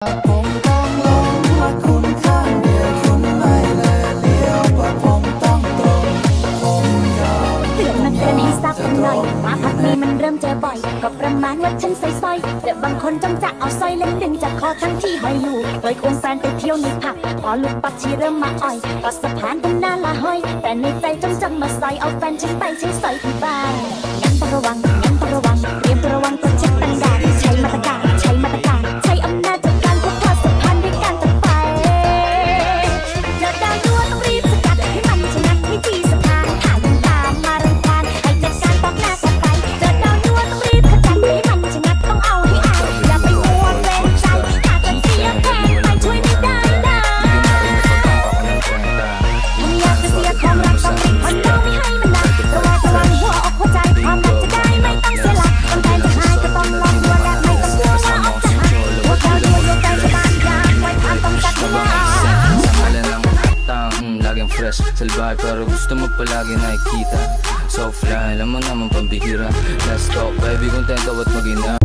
ผมต้องลงว่าคุณข้างเดียวคุณไม่เลยเลี้ยวว่าผมต้องตรงผมยอมเตือนมาเตือนให้ทราบกันหน่อยมาพักนี้มันเริ่มเจอบ่อยก็ประมาณว่าฉันใส่สร้อยแต่บางคนจ้องจะเอาสร้อยเล่มดึงจากคอทั้งที่ห้อยอยู่โดยควงแฟนไปเที่ยวในผับพอลูกปัดชีเริ่มมาอ่อยก็สะพานกันหน้าละห้อยแต่ในใจจ้องจะมาใส่เอาแฟนฉันไปใช้สร้อยที่บ้านงั้นต้องระวังงั้นต้องระวังเตรียมตัวระวังตัวเช็คตั้งด่านใช้มาตรการใช้มาตรการใช้อำนาจจากการพกพาสะพานด้วยการตัดไปเจอดาวยั่วต้องรีบสกัดให้มันชนะให้ทีสะพานถ่ายยังตามมารังควานให้จัดการตอกหน้ากันไปเจอดาวยั่วต้องรีบขจัดให้มันชนะต้องเอาให้อายอย่าไปมัวเกรงใจหากจะเสียแทนไปช่วยไม่ได้นะไม่อยากจะเสียความรักต้องปิดมันเราไม่ให้มันดังระวังหัวอกหัวใจความรักจะได้ไม่ต้องเสียหลักต้องการจะหายก็ต้องลองตัวและไม่ต้องกลัวว่าออกจะหายหัวใจรัวโยนใจสบายอยากไว้ทางต้องจัดให้ได้Laging fresh, salbahe pero gusto mo palagi nakikita So fly, alam mo naman pambihira Let's go, baby, kontento at magina